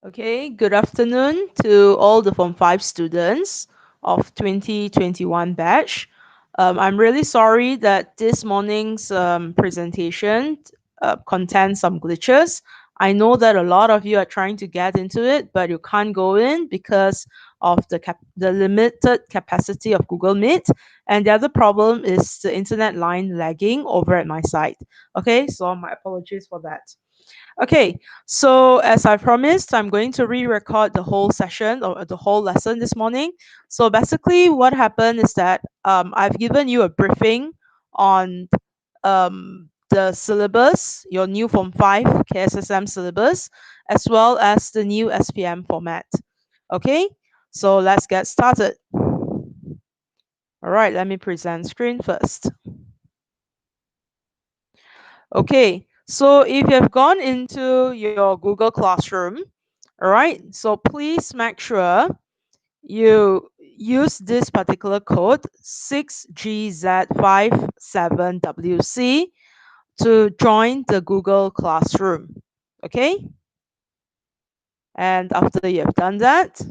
Okay, good afternoon to all the Form 5 students of 2021 batch. I'm really sorry that this morning's presentation contains some glitches. I know that a lot of you are trying to get into it, but you can't go in because of the limited capacity of Google Meet. And the other problem is the internet line lagging over at my side. Okay, so my apologies for that. Okay, so as I promised, I'm going to re-record the whole session or the whole lesson this morning. So basically, what happened is that I've given you a briefing on the syllabus, your new Form 5 KSSM syllabus, as well as the new SPM format. Okay, so let's get started. All right, let me present screen first. Okay, so if you have gone into your Google Classroom, all right, so please make sure you use this particular code 6GZ57WC to join the Google Classroom. Okay, and after you have done that,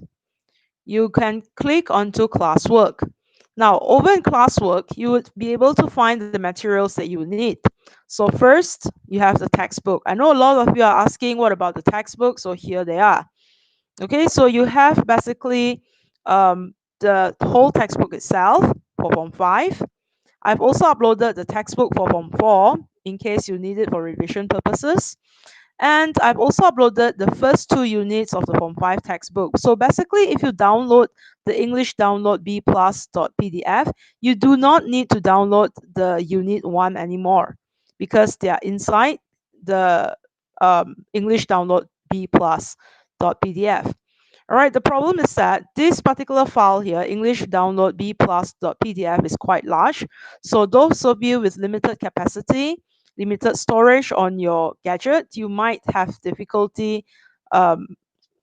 you can click onto classwork. Now, over in classwork, you would be able to find the materials that you need. So first, you have the textbook. I know a lot of you are asking, what about the textbook? So here they are. Okay, so you have basically the whole textbook itself for Form 5. I've also uploaded the textbook for Form 4 in case you need it for revision purposes. And I've also uploaded the first 2 units of the Form 5 textbook. So basically, if you download the English Download B Plus.pdf, you do not need to download the Unit 1 anymore because they are inside the English Download B Plus.pdf. All right, the problem is that this particular file here, English Download B Plus.pdf, is quite large. So those of you with limited capacity, limited storage on your gadget, you might have difficulty um,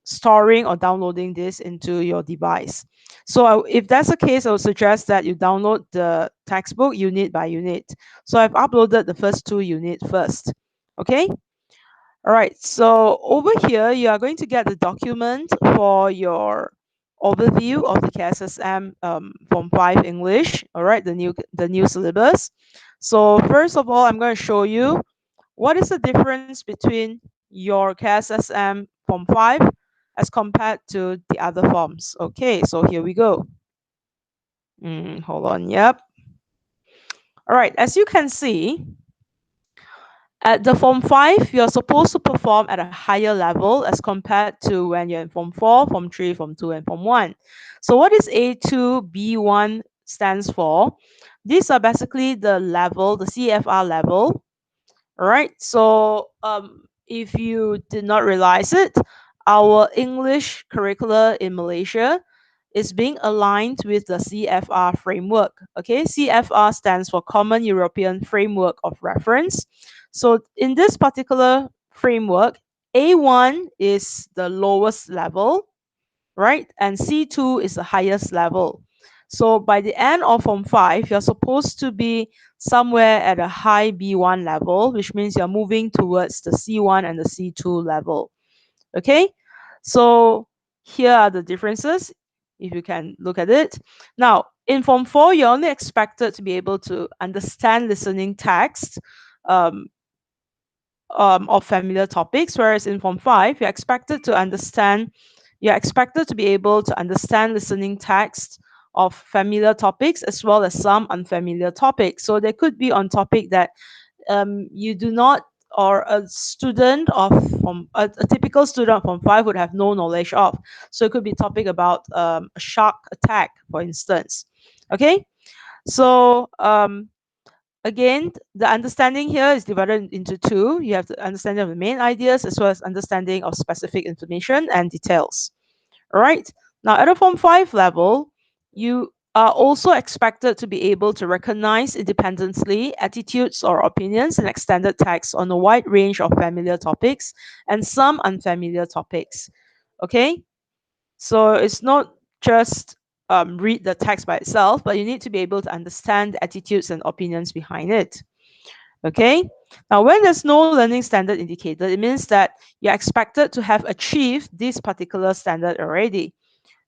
storing or downloading this into your device. So if that's the case, I would suggest that you download the textbook unit by unit. So I've uploaded the first 2 units first. Okay. All right. So over here, you are going to get the document for your overview of the KSSM Form 5 English. All right, the new syllabus. So first of all, I'm going to show you what is the difference between your KSSM Form 5 as compared to the other forms. Okay, so here we go. Hold on. Yep. All right. As you can see, at the Form 5, you're supposed to perform at a higher level as compared to when you're in Form 4, Form 3, Form 2, and Form 1. So what is A2, B1 stands for? These are basically the level, the CFR level. All right. So if you did not realize it, our English curricula in Malaysia is being aligned with the CFR framework. Okay, CFR stands for Common European Framework of Reference. So in this particular framework, A1 is the lowest level, right? And C2 is the highest level. So by the end of Form 5, you're supposed to be somewhere at a high B1 level, which means you're moving towards the C1 and the C2 level. Okay, so here are the differences if you can look at it. Now, in Form 4, you're only expected to be able to understand listening text um, of familiar topics, whereas in Form 5, you're expected to be able to understand listening text of familiar topics as well as some unfamiliar topics. So they could be on topic that you do not, or a student of from a typical student from 5 would have no knowledge of. So it could be topic about a shark attack, for instance. Okay, so again, the understanding here is divided into two. You have the understanding of the main ideas as well as understanding of specific information and details. All right. Now, at a Form 5 level, you are also expected to be able to recognize independently attitudes or opinions in extended text on a wide range of familiar topics and some unfamiliar topics. Okay. So it's not just read the text by itself, but you need to be able to understand the attitudes and opinions behind it. Okay. Now, when there's no learning standard indicated, it means that you're expected to have achieved this particular standard already.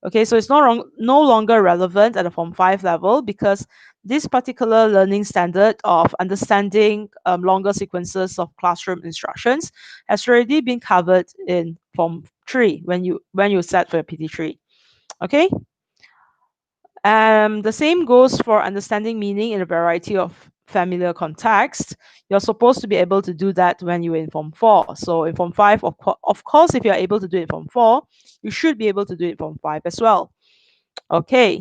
Okay, so it's no longer relevant at the Form 5 level because this particular learning standard of understanding longer sequences of classroom instructions has already been covered in Form 3 when you set for your PT3. Okay, the same goes for understanding meaning in a variety of familiar contexts. You're supposed to be able to do that when you're in Form 4. So in Form 5, of course, if you're able to do it in Form 4, you should be able to do it in Form 5 as well. Okay,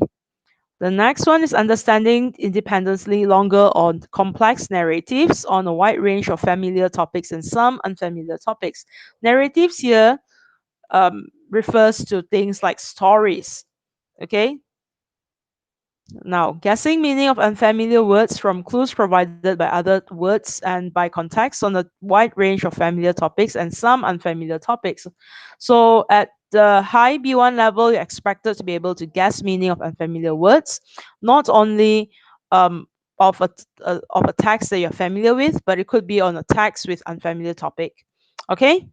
the next one is understanding independently longer or complex narratives on a wide range of familiar topics and some unfamiliar topics. Narratives here refers to things like stories. Okay, now, guessing meaning of unfamiliar words from clues provided by other words and by context on a wide range of familiar topics and some unfamiliar topics. So, at the high B1 level, you're expected to be able to guess meaning of unfamiliar words, not only of a text that you're familiar with, but it could be on a text with unfamiliar topic. Okay,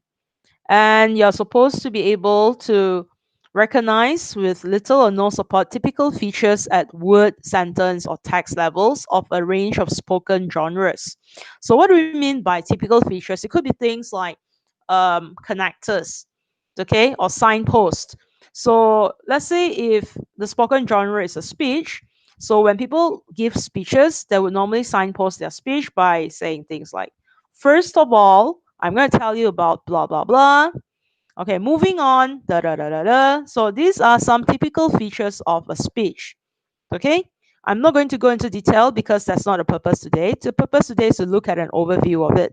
and you're supposed to be able to recognize with little or no support typical features at word, sentence, or text levels of a range of spoken genres. So, what do we mean by typical features? It could be things like connectors, okay, or signpost. So, let's say if the spoken genre is a speech, so when people give speeches, they would normally signpost their speech by saying things like, first of all, I'm going to tell you about blah, blah, blah. Okay, moving on. Da, da, da, da, da. So these are some typical features of a speech. Okay, I'm not going to go into detail because that's not the purpose today. The purpose today is to look at an overview of it.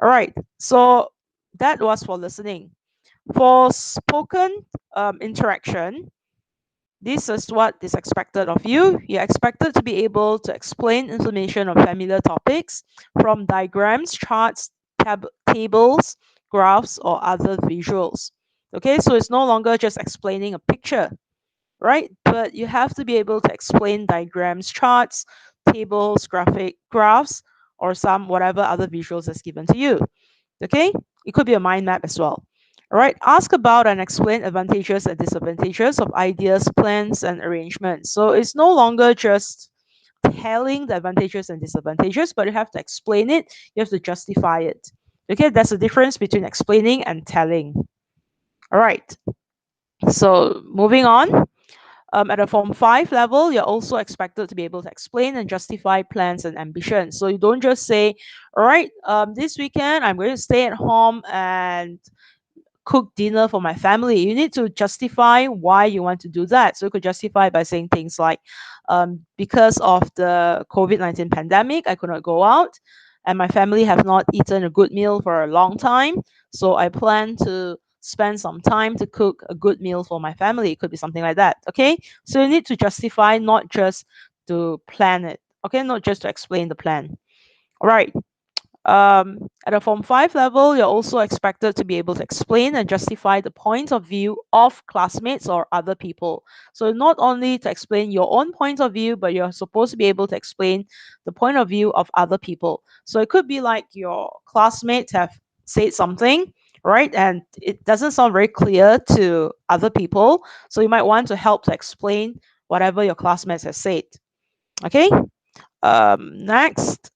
All right, so that was for listening. For spoken interaction, this is what is expected of you. You're expected to be able to explain information on familiar topics from diagrams, charts, tables, graphs, or other visuals. Okay, so it's no longer just explaining a picture, right? But you have to be able to explain diagrams, charts, tables, graphs, or some whatever other visuals that's given to you. Okay, it could be a mind map as well. All right, ask about and explain advantages and disadvantages of ideas, plans, and arrangements. So it's no longer just telling the advantages and disadvantages, but you have to explain it, you have to justify it. Okay, there's a difference between explaining and telling. All right, so moving on. At a Form 5 level, you're also expected to be able to explain and justify plans and ambitions. So you don't just say, all right, this weekend I'm going to stay at home and cook dinner for my family. You need to justify why you want to do that. So you could justify by saying things like, because of the COVID-19 pandemic, I could not go out and my family have not eaten a good meal for a long time. So I plan to spend some time to cook a good meal for my family. It could be something like that. Okay. So you need to justify, not just to plan it. Okay. Not just to explain the plan. All right. At a Form 5 level, you're also expected to be able to explain and justify the point of view of classmates or other people. So, not only to explain your own point of view, but you're supposed to be able to explain the point of view of other people. So, it could be like your classmates have said something, right? And it doesn't sound very clear to other people. So, you might want to help to explain whatever your classmates have said. Okay. Next,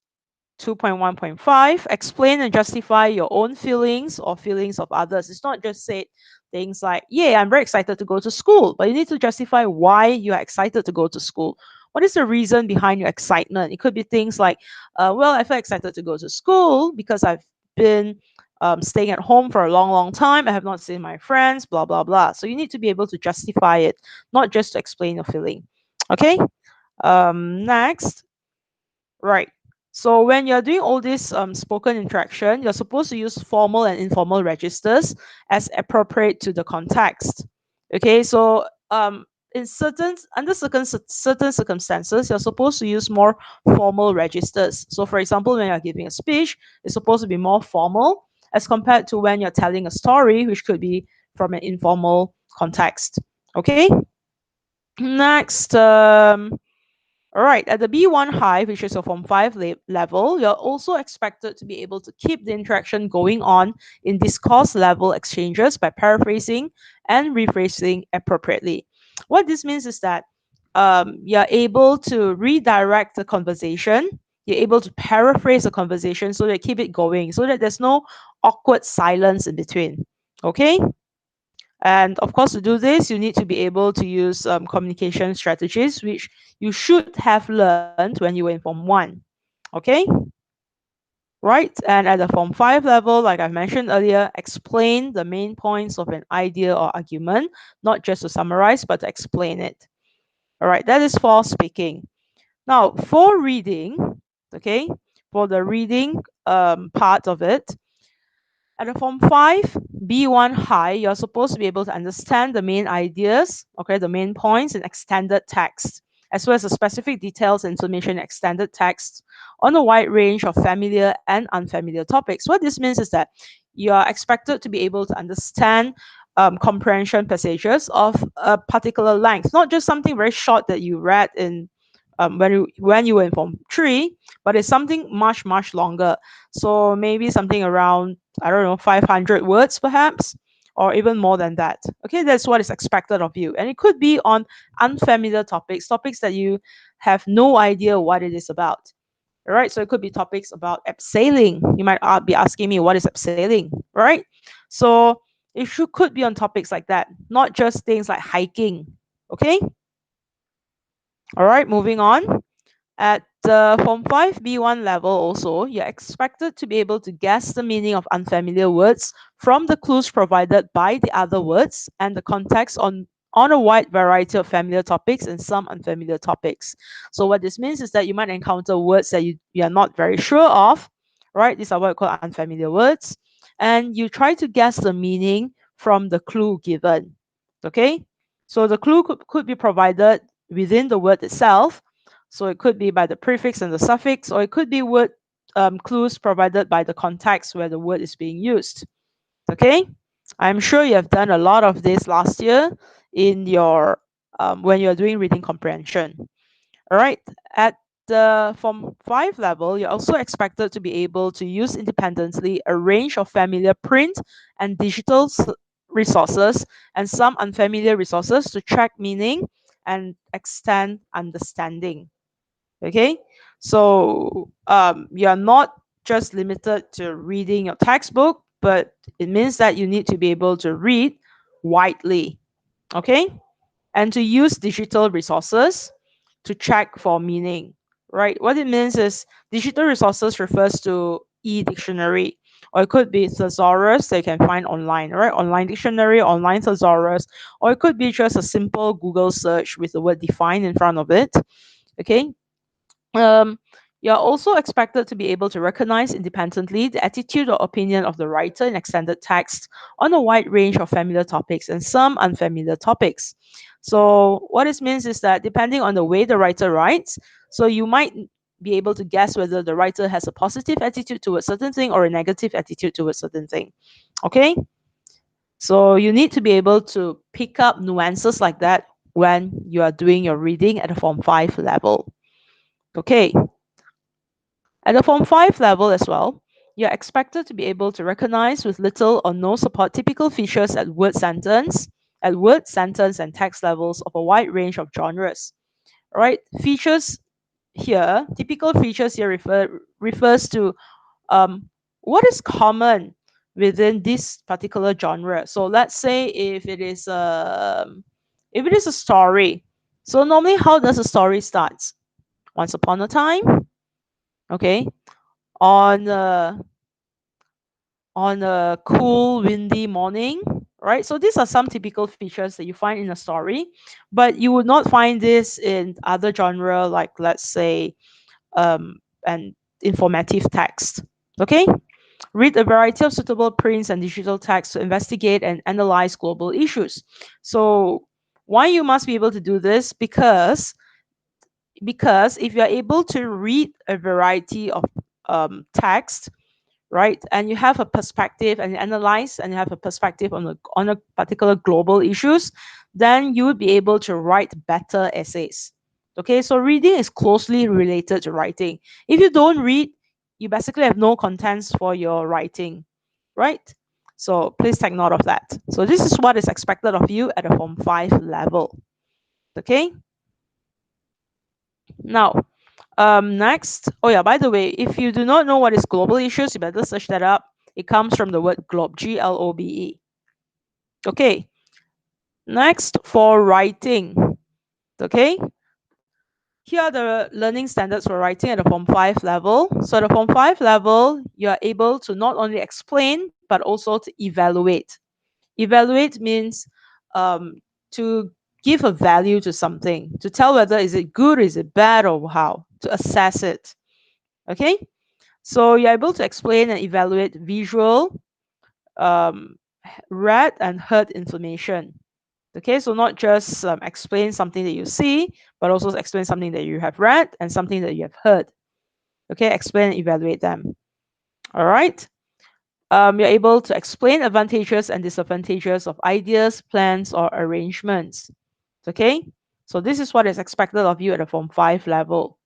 2.1.5, explain and justify your own feelings or feelings of others. It's not just say things like, yeah, I'm very excited to go to school, but you need to justify why you are excited to go to school. What is the reason behind your excitement? It could be things like, well, I feel excited to go to school because I've been staying at home for a long, long time. I have not seen my friends, blah, blah, blah. So you need to be able to justify it, not just to explain your feeling. Okay. Next, right. So when you're doing all this spoken interaction, you're supposed to use formal and informal registers as appropriate to the context. Okay, so in certain circumstances, you're supposed to use more formal registers. So for example, when you're giving a speech, it's supposed to be more formal as compared to when you're telling a story, which could be from an informal context. Okay. Next, All right, at the B1 high, which is a Form 5 level, you're also expected to be able to keep the interaction going on in discourse level exchanges by paraphrasing and rephrasing appropriately. What this means is that you're able to redirect the conversation, you're able to paraphrase the conversation so that keep it going, so that there's no awkward silence in between. Okay? And of course, to do this, you need to be able to use communication strategies, which you should have learned when you were in Form 1. Okay? Right? And at the Form 5 level, like I mentioned earlier, explain the main points of an idea or argument, not just to summarize, but to explain it. All right, that is for speaking. Now, for reading, okay, for the reading part of it, at the Form 5, B1 high, you're supposed to be able to understand the main ideas, okay, the main points in extended text, as well as the specific details and information in extended text on a wide range of familiar and unfamiliar topics. What this means is that you are expected to be able to understand comprehension passages of a particular length, not just something very short that you read in when you were in Form 3, but it's something much, much longer. So maybe something around, I don't know, 500 words perhaps, or even more than that. Okay, that's what is expected of you. And it could be on unfamiliar topics, topics that you have no idea what it is about. All right, so it could be topics about abseiling. You might be asking me, what is abseiling, right? So it could be on topics like that, not just things like hiking. Okay, all right, moving on. At the Form 5 B1 level also, you're expected to be able to guess the meaning of unfamiliar words from the clues provided by the other words and the context on a wide variety of familiar topics and some unfamiliar topics. So what this means is that you might encounter words that you are not very sure of, right? These are what we call unfamiliar words. And you try to guess the meaning from the clue given. Okay? So the clue could be provided within the word itself, so it could be by the prefix and the suffix, or it could be word clues provided by the context where the word is being used. Okay, I'm sure you have done a lot of this last year in your when you're doing reading comprehension. All right, at the Form 5 level, you're also expected to be able to use independently a range of familiar print and digital resources and some unfamiliar resources to track meaning and extend understanding. Okay, so you're not just limited to reading your textbook, but it means that you need to be able to read widely. Okay, and to use digital resources to check for meaning, right? What it means is digital resources refers to e-dictionary, or it could be thesaurus they can find online, right? Online dictionary, online thesaurus, or it could be just a simple Google search with the word define in front of it. Okay, um, you're also expected to be able to recognize independently the attitude or opinion of the writer in extended text on a wide range of familiar topics and some unfamiliar topics. So, what this means is that depending on the way the writer writes, so you might be able to guess whether the writer has a positive attitude towards certain thing or a negative attitude towards certain thing. Okay? So, you need to be able to pick up nuances like that when you are doing your reading at a Form 5 level. Okay, at the Form 5 level as well, you're expected to be able to recognize with little or no support typical features at word, sentence, and text levels of a wide range of genres. Right? Features here, typical features here refers to what is common within this particular genre. So let's say if it is a story. So normally how does a story start? Once upon a time, okay, on a cool, windy morning, right? So these are some typical features that you find in a story, but you would not find this in other genre, like let's say an informative text. Okay, read a variety of suitable prints and digital text to investigate and analyze global issues. So why you must be able to do this? Because if you're able to read a variety of text, right, and you have a perspective and you analyze and you have a perspective on a particular global issues, then you would be able to write better essays. Okay, so reading is closely related to writing. If you don't read, you basically have no contents for your writing, right? So please take note of that. So this is what is expected of you at a Form 5 level. Okay, now next, oh yeah, by the way, if you do not know what is global issues, you better search that up. It comes from the word globe, Globe. Okay, next for writing. Okay, here are the learning standards for writing at the Form 5 level. So the Form 5 level, you are able to not only explain, but also to evaluate. Evaluate means um, to give a value to something, to tell whether is it good, is it bad, or how, to assess it. Okay? So you're able to explain and evaluate visual, um, read and heard information. Okay, so not just explain something that you see, but also explain something that you have read and something that you have heard. Okay, explain and evaluate them. All right. You're able to explain advantages and disadvantages of ideas, plans, or arrangements. Okay, so this is what is expected of you at the Form 5 level.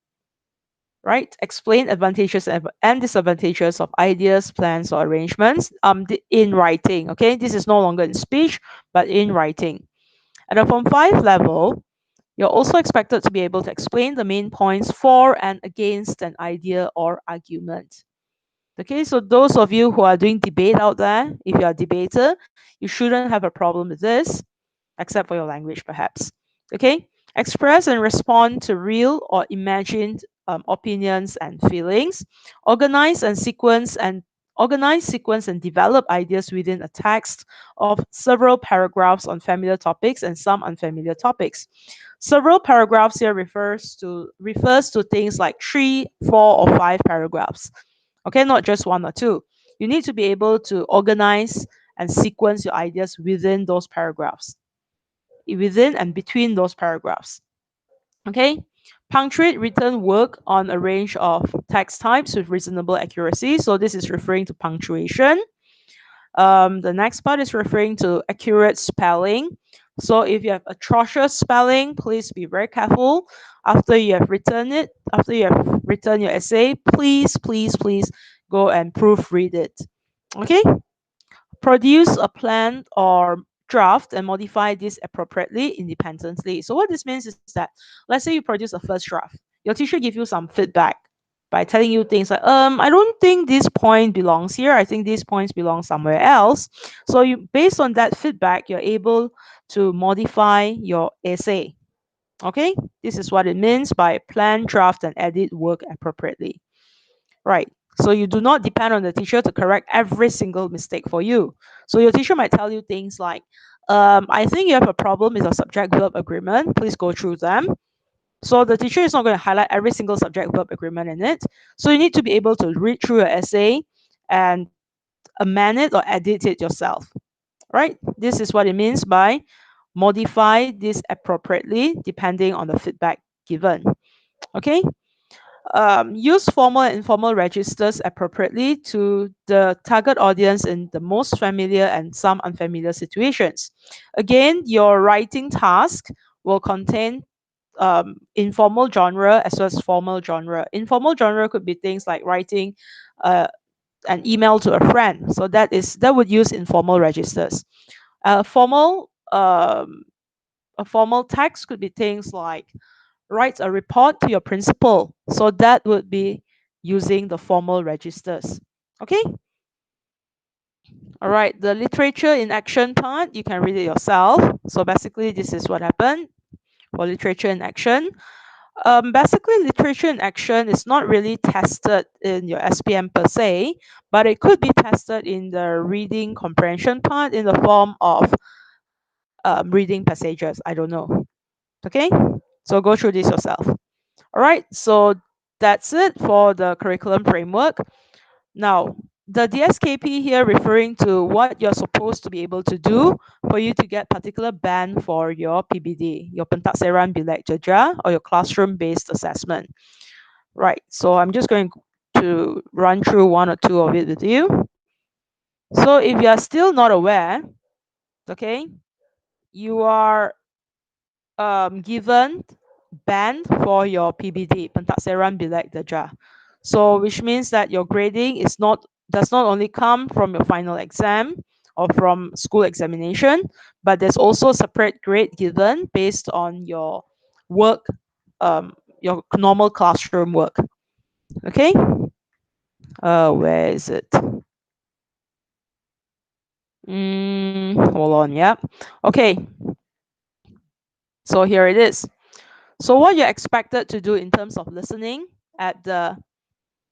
Right? Explain advantages and disadvantages of ideas, plans, or arrangements in writing. Okay, this is no longer in speech, but in writing. At the Form 5 level, you're also expected to be able to explain the main points for and against an idea or argument. Okay, so those of you who are doing debate out there, if you are a debater, you shouldn't have a problem with this, except for your language perhaps. Okay, express and respond to real or imagined opinions and feelings. Organize and sequence and Organize, sequence, and develop ideas within a text of several paragraphs on familiar topics and some unfamiliar topics. Several paragraphs here refers to things like 3, 4, or 5 paragraphs. Okay, not just one or two. You need to be able to organize and sequence your ideas within those paragraphs, within and between those paragraphs. Okay, punctuate written work on a range of text types with reasonable accuracy. So this is referring to punctuation. The next part is referring to accurate spelling. So if you have atrocious spelling, please be very careful. After you have written your essay, please go and proofread it. Okay? Produce a plan or draft and modify this appropriately independently. So what this means is that, let's say you produce a first draft. Your teacher give you some feedback by telling you things like, I don't think this point belongs here. I think these points belong somewhere else. So you, based on that feedback, you're able to modify your essay. Okay, this is what it means by plan, draft, and edit work appropriately. Right. So you do not depend on the teacher to correct every single mistake for you. So your teacher might tell you things like, I think you have a problem with a subject verb agreement. Please go through them. So the teacher is not going to highlight every single subject verb agreement in it. So you need to be able to read through your essay and amend it or edit it yourself. Right? This is what it means by modify this appropriately depending on the feedback given. Okay? Use formal and informal registers appropriately to the target audience in the most familiar and some unfamiliar situations. Again, your writing task will contain informal genre as well as formal genre. Informal genre could be things like writing uh, an email to a friend. So that would use informal registers. Formal a formal text could be things like write a report to your principal. So that would be using the formal registers. Okay. All right. The literature in action part, you can read it yourself. So basically, this is what happened for literature in action. Basically, literature in action is not really tested in your SPM per se, but it could be tested in the reading comprehension part in the form of reading passages. I don't know. Okay, so go through this yourself. All right, so that's it for the curriculum framework. Now, the DSKP here referring to what you're supposed to be able to do for you to get particular band for your PBD, your Pentaksiran Bilek Jaja, or your classroom-based assessment. Right, so I'm just going to run through one or two of it with you. So if you are still not aware, okay, you are given band for your PBD, Pentaksiran Bilek Darjah. So which means that your grading is not does not only come from your final exam or from school examination, but there's also a separate grade given based on your work, your normal classroom work. Okay, where is it? Hold on, yeah. Okay, so here it is. So what you're expected to do in terms of listening at the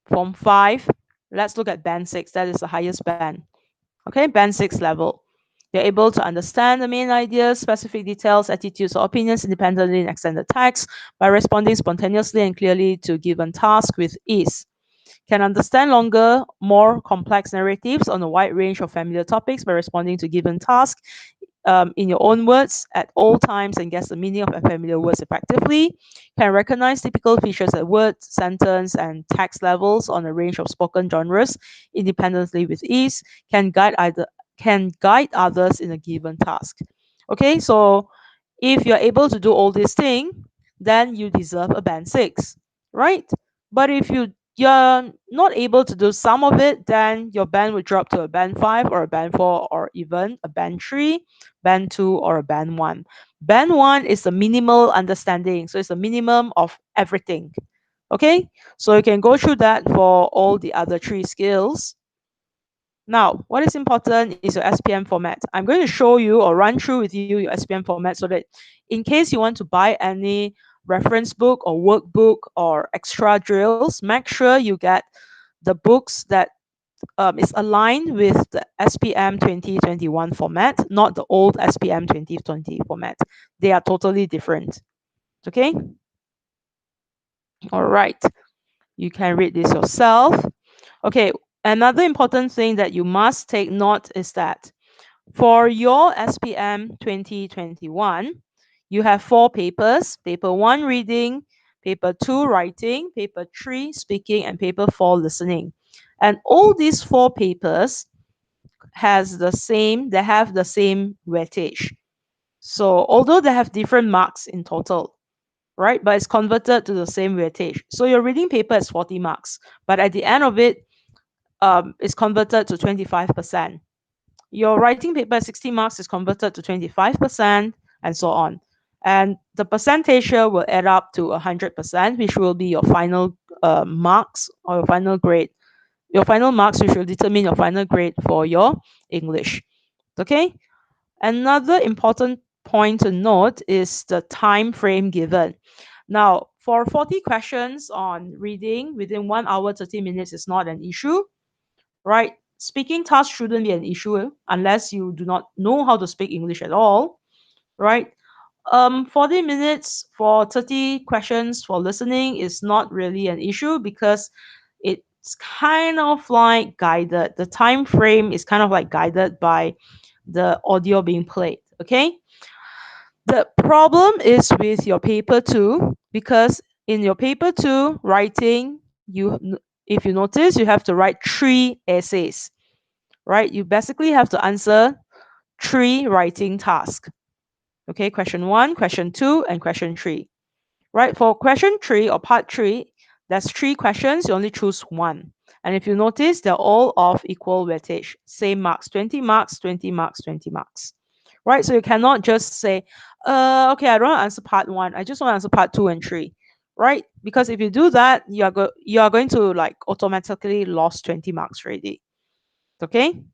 Form 5, let's look at Band 6. That is the highest band. Okay, Band 6 level. You're able to understand the main ideas, specific details, attitudes, or opinions independently in extended text by responding spontaneously and clearly to given tasks with ease. Can understand longer, more complex narratives on a wide range of familiar topics by responding to given tasks in your own words at all times and guess the meaning of unfamiliar words effectively. Can recognize typical features at word, sentence, and text levels on a range of spoken genres independently with ease. Can guide others in a given task. Okay, so if you're able to do all these things, then you deserve a band 6, right? But if you're not able to do some of it, then your band would drop to a band 5 or a band 4 or even a band 3, band 2 or a band 1. Band 1 is the minimal understanding, so it's the minimum of everything. Okay? So you can go through that for all the other 3 skills. Now, what is important is your SPM format. I'm going to show you or run through with you your SPM format so that in case you want to buy any reference book or workbook or extra drills, make sure you get the books that is aligned with the SPM 2021 format, not the old SPM 2020 format. They are totally different. Okay? All right. You can read this yourself. Okay, another important thing that you must take note is that for your SPM 2021, you have 4 papers: paper 1 reading, paper 2 writing, paper 3 speaking, and paper 4 listening. And all these 4 papers they have the same weightage. So although they have different marks in total, right? But it's converted to the same weightage. So your reading paper is 40 marks, but at the end of it, it's converted to 25%. Your writing paper 60 marks is converted to 25%, and so on. And the percentage here will add up to 100%, which will be your final marks or your final grade. Your final marks, which will determine your final grade for your English. Okay. Another important point to note is the time frame given. Now, for 40 questions on reading within 1 hour 30 minutes is not an issue, right? Speaking task shouldn't be an issue unless you do not know how to speak English at all, right? 40 minutes for 30 questions for listening is not really an issue because it's kind of like guided. The time frame is kind of like guided by the audio being played. Okay. The problem is with your paper 2 because in your paper 2 writing, if you notice, you have to write 3 essays, right? You basically have to answer 3 writing tasks. Okay, question 1, question 2, and question 3. Right? For question 3 or part 3, there's 3 questions, you only choose 1. And if you notice, they're all of equal weightage, same marks, 20 marks, 20 marks, 20 marks. Right? So you cannot just say, okay, I don't want to answer part 1, I just want to answer part 2 and 3. Right? Because if you do that, you are going to like automatically lost 20 marks already. Okay?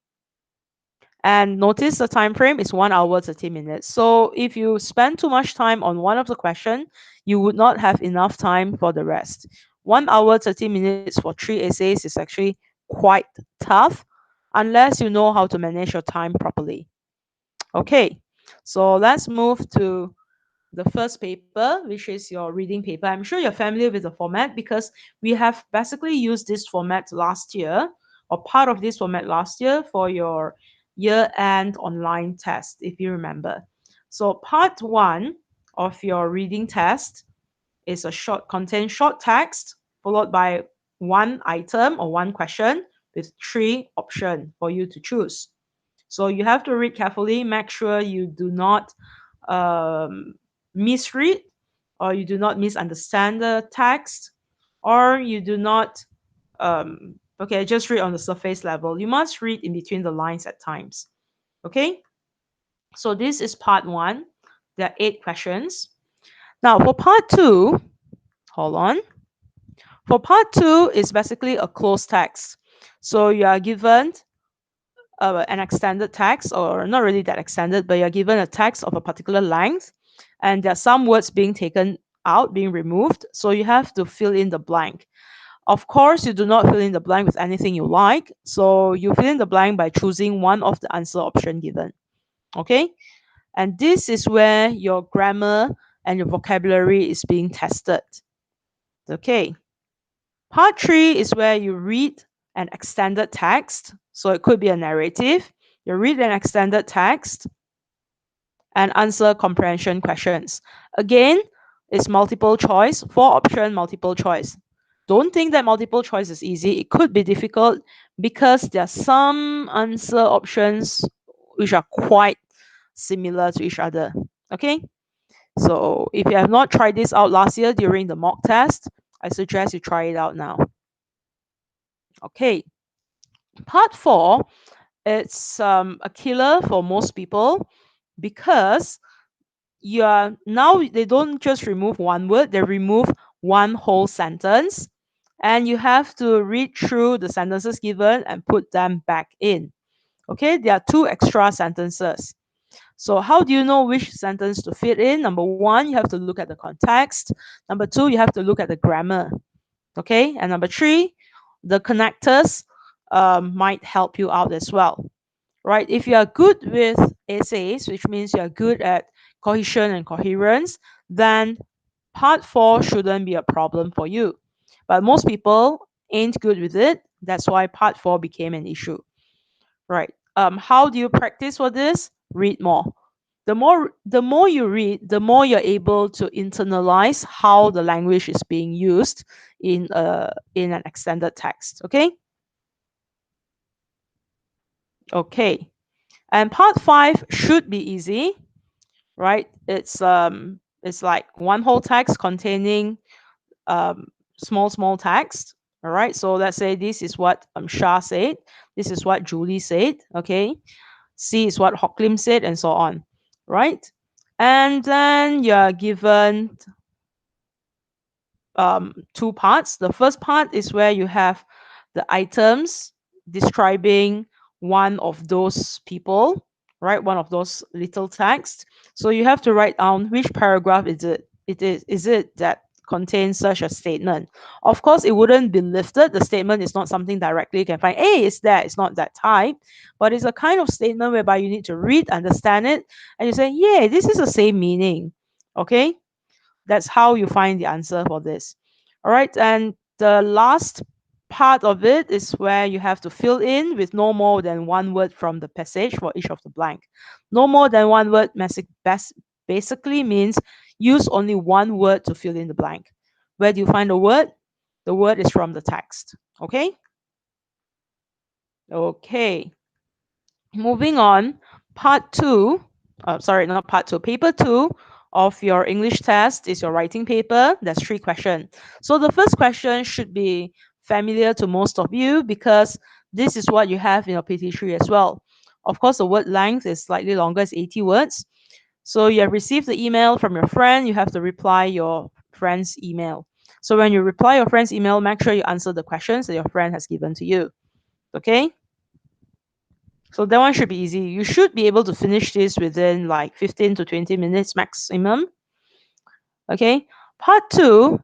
And notice the time frame is 1 hour 30 minutes. So if you spend too much time on one of the question, you would not have enough time for the rest. 1 hour 30 minutes for 3 essays is actually quite tough unless you know how to manage your time properly. Okay, so let's move to the first paper, which is your reading paper. I'm sure you're familiar with the format because we have basically used this format last year or part of this format last year for your year-end online test, if you remember. So part 1 of your reading test is contain short text followed by one item or one question with 3 options for you to choose. So you have to read carefully, make sure you do not um, misread or you do not misunderstand the text, or you do not, okay, just read on the surface level. You must read in between the lines at times. Okay, so this is part one. There are 8 questions. Now for part two, hold on. For part two, it's basically a closed text. So you are given an extended text, or not really that extended, but you're given a text of a particular length, and there are some words being taken out, being removed. So you have to fill in the blank. Of course, you do not fill in the blank with anything you like. So you fill in the blank by choosing one of the answer option given. Okay? And this is where your grammar and your vocabulary is being tested. Okay. Part three is where you read an extended text. So it could be a narrative. You read an extended text and answer comprehension questions. Again, it's multiple choice, 4 option multiple choice. Don't think that multiple choice is easy. It could be difficult because there are some answer options which are quite similar to each other. Okay? So if you have not tried this out last year during the mock test, I suggest you try it out now. Okay. Part four, it's a killer for most people because you are now, they don't just remove one word, they remove one whole sentence, and you have to read through the sentences given and put them back in. Okay, there are 2 extra sentences. So how do you know which sentence to fit in? Number one, you have to look at the context. Number two, you have to look at the grammar. Okay, and number three, the connectors might help you out as well. Right? If you are good with essays, which means you are good at cohesion and coherence, then part four shouldn't be a problem for you. But most people ain't good with it. That's why part four became an issue. Right. How do you practice for this? Read more. The more you read, the more you're able to internalize how the language is being used in an extended text. Okay? Okay. And part five should be easy, right? It's like one whole text containing small text. All right. So let's say this is what Shah said. This is what Julie said. Okay. C is what Hock Lim said, and so on. Right. And then you're given 2 parts. The first part is where you have the items describing one of those people, right? One of those little text. So you have to write down which paragraph is it. Is it that contains such a statement? Of course, it wouldn't be lifted. The statement is not something directly you can find. Hey, it's that. It's not that type, but it's a kind of statement whereby you need to read, understand it, and you say, yeah, this is the same meaning. Okay, that's how you find the answer for this. All right, and the last part of it is where you have to fill in with no more than one word from the passage for each of the blank. No more than one word basically means use only one word to fill in the blank. Where do you find the word? The word is from the text. Okay? Okay. Moving on, part two, sorry, not part two, paper two of your English test is your writing paper. There's 3 questions. So the first question should be familiar to most of you because this is what you have in your PT3 as well. Of course, the word length is slightly longer, it's 80 words. So you have received the email from your friend, you have to reply your friend's email. So when you reply your friend's email, make sure you answer the questions that your friend has given to you. Okay? So that one should be easy. You should be able to finish this within like 15 to 20 minutes maximum. Okay. Part two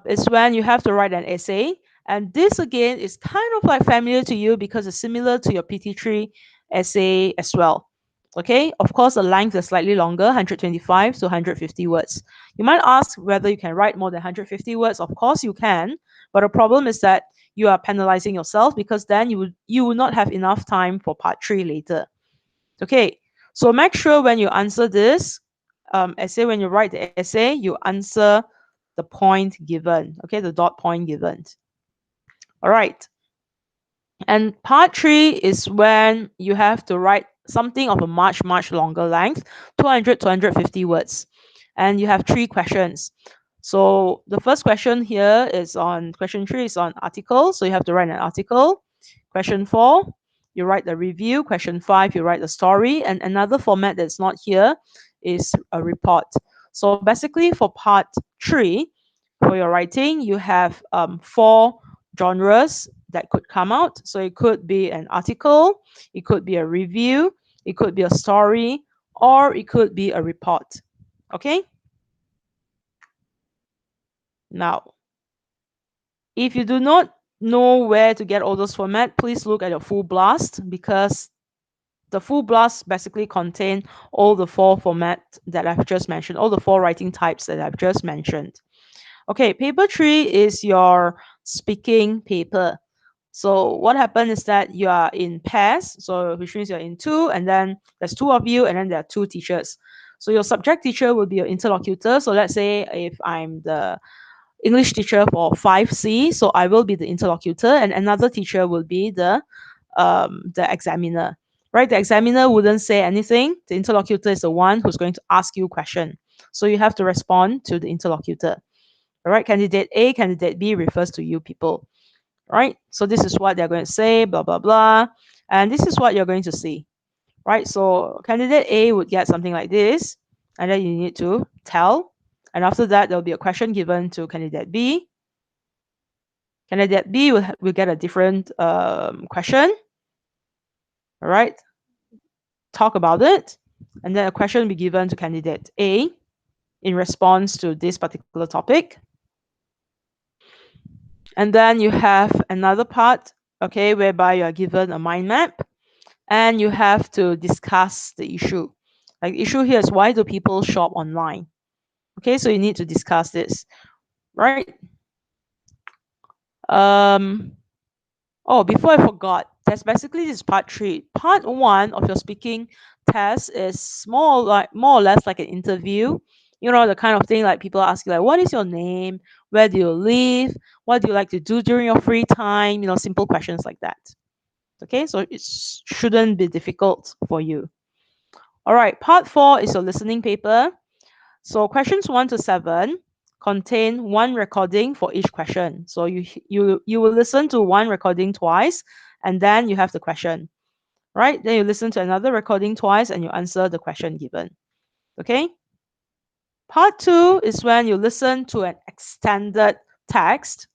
is when you have to write an essay. And this again is kind of like familiar to you because it's similar to your PT3 essay as well. Okay. Of course, the length is slightly longer, 125 to 150 words. You might ask whether you can write more than 150 words. Of course, you can. But the problem is that you are penalizing yourself because then you will not have enough time for part three later. Okay, so make sure when you answer this essay, when you write the essay, you answer the point given. Okay, the dot point given. All right. And part three is when you have to write something of a much longer length, 200 to 150 words. and you have 3 questions. So the first question here is on question 3 is on article. So you have to write an article. Question 4, you write the review. Question 5, you write the story. And another format that's not here is a report. So basically for part 3, for your writing, you have 4 genres that could come out. So it could be an article, it could be a review, it could be a story, or it could be a report. Okay? Now, if you do not know where to get all those formats, please look at your full blast, because the full blast basically contain all the 4 formats that I've just mentioned, all the 4 writing types that I've just mentioned. Okay, paper 3 is your speaking paper. So what happened is that you are in pairs, so which means you're in 2, and then there's 2 of you, and then there are 2 teachers. So your subject teacher will be your interlocutor. So let's say if I'm the English teacher for 5C, so I will be the interlocutor, and another teacher will be the examiner. Right? The examiner wouldn't say anything. The interlocutor is the one who's going to ask you a question. So you have to respond to the interlocutor. All right, candidate A, candidate B refers to you people. Right? So this is what they're going to say, blah blah blah, and this is what you're going to see. Right? So candidate A would get something like this, and then you need to tell. And after that, there'll be a question given to candidate B. Candidate B will get a different question. All right, talk about it, and then a question will be given to candidate A in response to this particular topic. And then you have another part, okay, whereby you are given a mind map and you have to discuss the issue. Like the issue here is, why do people shop online? Okay, so you need to discuss this, right? Um, oh, before I forgot, that's basically this part 3. Part 1 of your speaking test is more or less like an interview. You know, the kind of thing like people ask you like, what is your name? Where do you live? What do you like to do during your free time? You know, simple questions like that. Okay, so it shouldn't be difficult for you. All right, part 4 is your listening paper. So questions 1 to 7 contain 1 recording for each question. So you will listen to 1 recording twice, and then you have the question. Right? Then you listen to another recording twice and you answer the question given. Okay? Part 2 is when you listen to an extended text.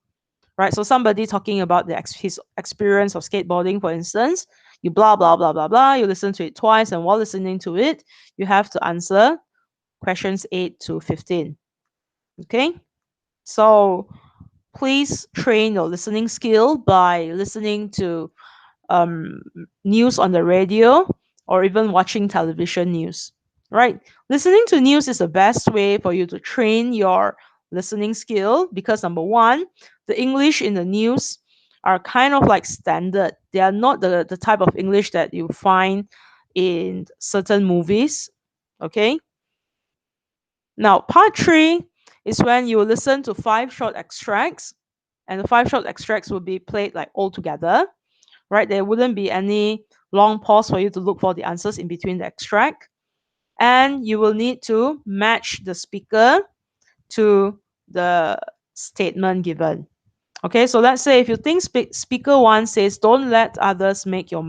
Right? So somebody talking about his experience of skateboarding, for instance. You blah blah blah blah blah. You listen to it twice, and while listening to it, you have to answer questions 8 to 15. Okay? So please train your listening skill by listening to um, news on the radio or even watching television news. Right? Listening to news is the best way for you to train your listening skill, because number 1, the English in the news are kind of like standard. They are not the type of English that you find in certain movies. Okay? Now, part 3 is when you listen to 5 short extracts, and the 5 short extracts will be played like all together, right? There wouldn't be any long pause for you to look for the answers in between the extract. And you will need to match the speaker to the statement given. Okay, so let's say if you think speaker 1 says, don't let others make your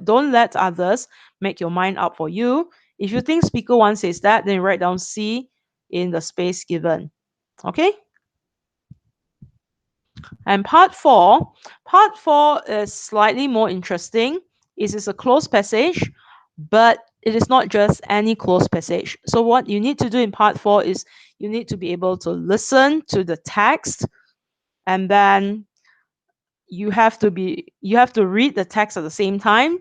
don't let others make your mind up for you. If you think speaker 1 says that, then you write down C in the space given. Okay? And part four is slightly more interesting. It is a closed passage, but it is not just any closed passage. So what you need to do in part 4 is you need to be able to listen to the text, and then you have to read the text at the same time.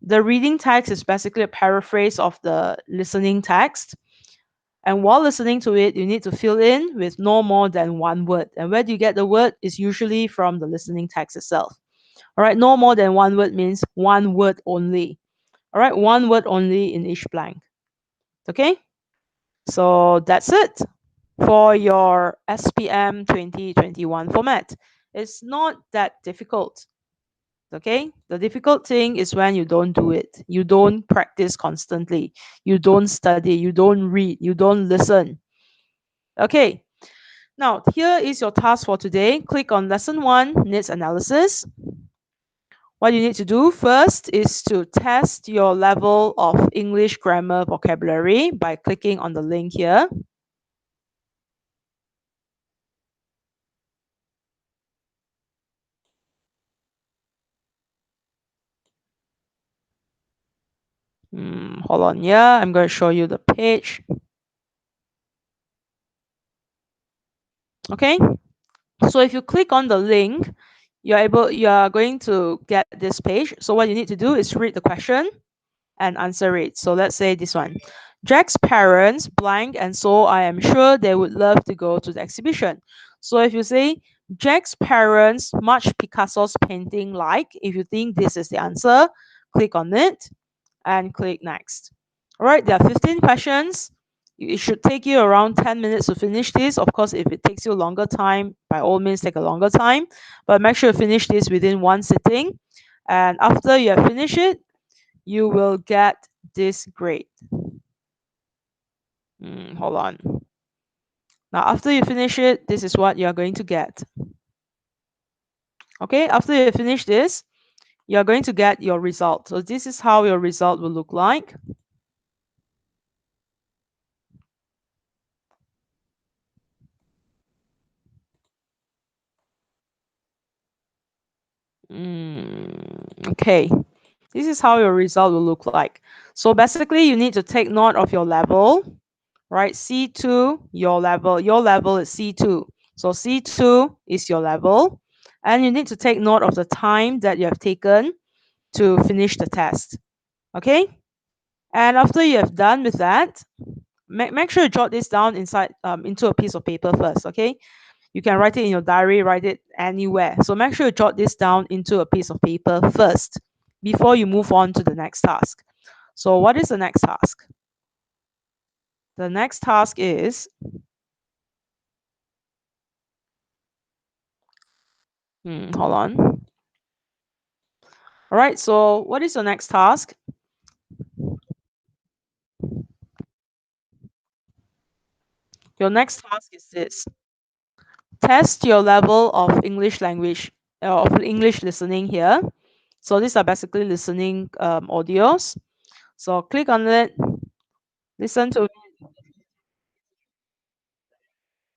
The reading text is basically a paraphrase of the listening text. And while listening to it, you need to fill in with no more than 1 word. And where do you get the word? Is usually from the listening text itself. All right, no more than 1 word means 1 word only. All right, 1 word only in each blank. Okay, so that's it for your SPM 2021 format. It's not that difficult. Okay, the difficult thing is when you don't do it, you don't practice constantly, you don't study, you don't read, you don't listen. Okay, now here is your task for today. Click on lesson 1, needs analysis. What you need to do first is to test your level of English grammar vocabulary by clicking on the link here. Hold on, yeah, I'm going to show you the page. Okay, so if you click on the link, you are going to get this page. So what you need to do is read the question and answer it. So let's say this one. Jack's parents blank, and so I am sure they would love to go to the exhibition. So if you say Jack's parents much Picasso's painting like, if you think this is the answer, click on it and click next. All right, there are 15 questions. It should take you around 10 minutes to finish this. Of course, if it takes you longer time, by all means take a longer time, but make sure you finish this within one sitting. And after you have finished it, you will get this grade. Hold on. Now, after you finish it, this is what you're going to get. Okay, after you finish this, you're going to get your result. So this is how your result will look like. Okay, this is how your result will look like. So basically, you need to take note of your level, right? C2, your level is C2. So C2 is your level, and you need to take note of the time that you have taken to finish the test. Okay, and after you have done with that, make sure you jot this down inside into a piece of paper first. Okay, you can write it in your diary, write it anywhere. So make sure you jot this down into a piece of paper first before you move on to the next task. So what is the next task? The next task is hold on. All right, so what is your next task? Your next task is this. Test your level of English language, of English listening here. So these are basically listening audios. So click on it, listen to it,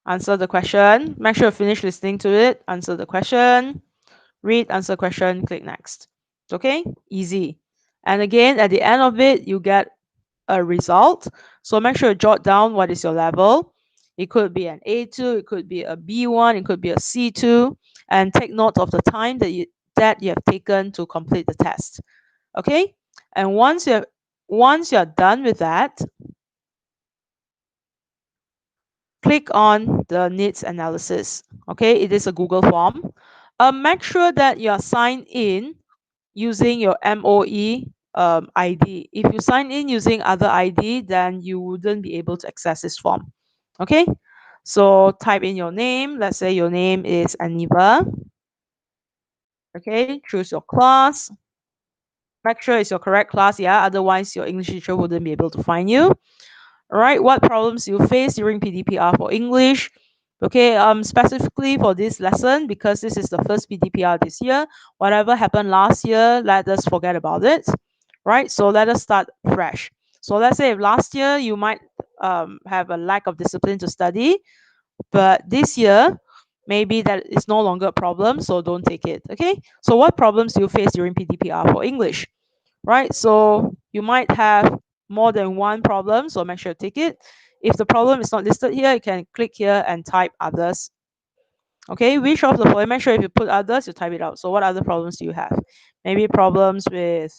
answer the question. Make sure you finish listening to it, answer the question, read, answer question, click next. Okay, easy. And again, at the end of it, you get a result. So make sure you jot down what is your level. It could be an A2, it could be a B1, it could be a C2, and take note of the time that you have taken to complete the test. Okay, and once you're done with that, click on the needs analysis. Okay, it is a Google form. Make sure that you are signed in using your MOE ID. If you sign in using other ID, then you wouldn't be able to access this form. Okay, so type in your name. Let's say your name is Aniva. Okay, choose your class. Make sure it's your correct class, yeah. Otherwise, your English teacher wouldn't be able to find you. All right, what problems you face during PDPR for English? Okay, specifically for this lesson, because this is the first PDPR this year, whatever happened last year, let us forget about it, right? So let us start fresh. So let's say if last year you might have a lack of discipline to study, but this year maybe that is no longer a problem, so don't take it. Okay, so what problems do you face during PDPR for English? Right? So you might have more than one problem, so make sure you tick it. If the problem is not listed here, you can click here and type others. Okay, which of the following, make sure if you put others, you type it out. So what other problems do you have? Maybe problems with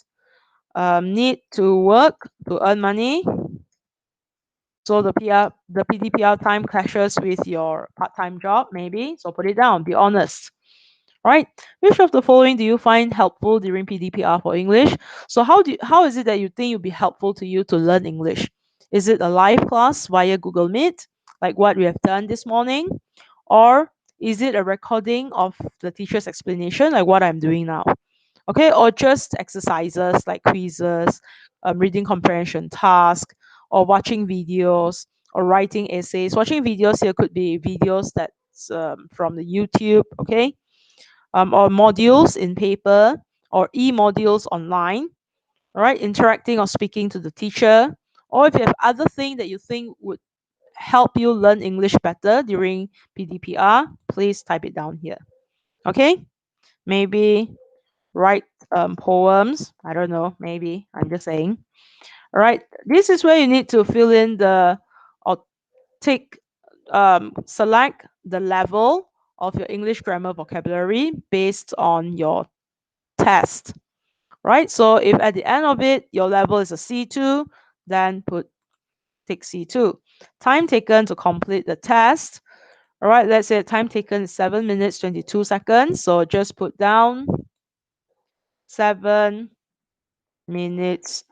need to work to earn money. So the PDPR time clashes with your part-time job, maybe. So put it down, be honest. Right? Which of the following do you find helpful during PDPR for English? So how is it that you think it would be helpful to you to learn English? Is it a live class via Google Meet, like what we have done this morning? Or is it a recording of the teacher's explanation, like what I'm doing now? Okay, or just exercises like quizzes, reading comprehension task, or watching videos, or writing essays. Watching videos here could be videos that's from the YouTube, okay, or modules in paper, or e-modules online. All right, interacting or speaking to the teacher, or if you have other thing that you think would help you learn English better during PDPR, please type it down here. Okay, maybe write poems. I don't know, maybe I'm just saying. All right, this is where you need to fill in the or take select the level of your English grammar vocabulary based on your test. Right, so if at the end of it your level is a C2, then put tick C2. Time taken to complete the test. All right, let's say time taken is 7 minutes 22 seconds. So just put down 7 minutes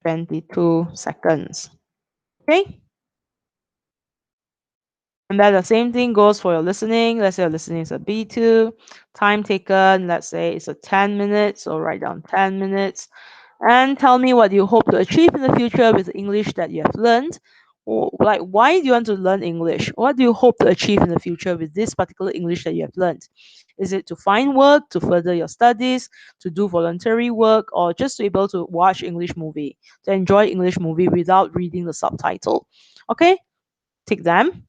22 seconds. Okay. And then the same thing goes for your listening. Let's say your listening is a B2. Time taken, let's say it's a 10 minutes. So write down 10 minutes. And tell me what you hope to achieve in the future with the English that you have learned. Or like, why do you want to learn English? What do you hope to achieve in the future with this particular English that you have learned? Is it to find work, to further your studies, to do voluntary work, or just to be able to watch English movie, to enjoy English movie without reading the subtitle? Okay, take them.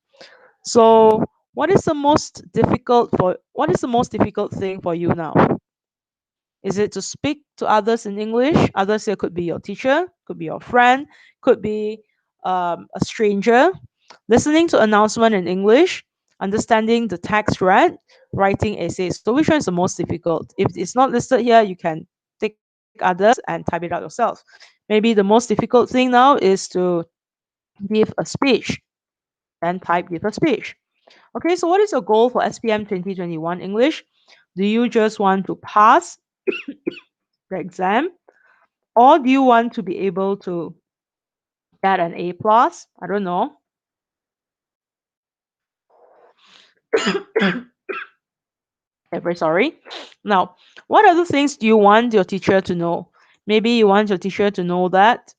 So, what is the most difficult thing for you now? Is it to speak to others in English? Others here could be your teacher, could be your friend, could be a stranger. Listening to announcement in English, understanding the text read, writing essays. So which one is the most difficult? If it's not listed here, you can take others and type it out yourself. Maybe the most difficult thing now is to give a speech. Then type give a speech. Okay, so what is your goal for SPM 2021 English? Do you just want to pass the exam, or do you want to be able to get an A plus? I don't know. I'm very sorry. Now, what other things do you want your teacher to know? Maybe you want your teacher to know that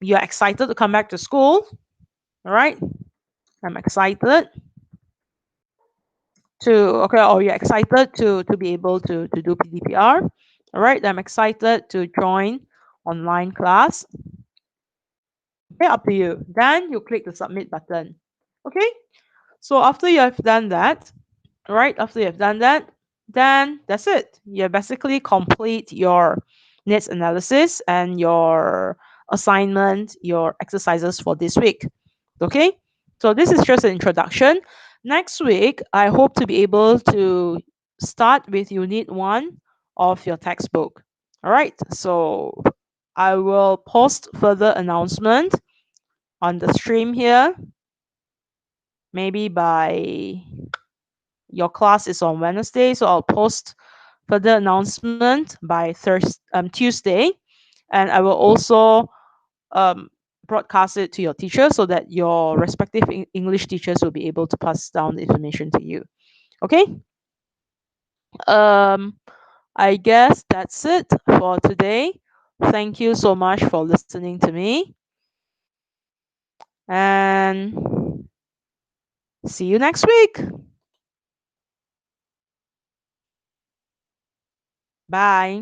you're excited to come back to school. All right, I'm excited to okay, or you're excited to be able to do PDPR. All right, I'm excited to join online class. Okay, up to you. Then you click the submit button. Okay, so after you have done that, right after you have done that, then that's it. You basically complete your needs analysis and your assignment, your exercises for this week. Okay, so this is just an introduction. Next week I hope to be able to start with unit 1 of your textbook. All right, so I will post further announcement on the stream here, maybe by your class is on Wednesday, so I'll post further announcement by Tuesday, and I will also um, broadcast it to your teacher so that your respective English teachers will be able to pass down the information to you. Okay. Um, I guess that's it for today. Thank you so much for listening to me, and see you next week. Bye.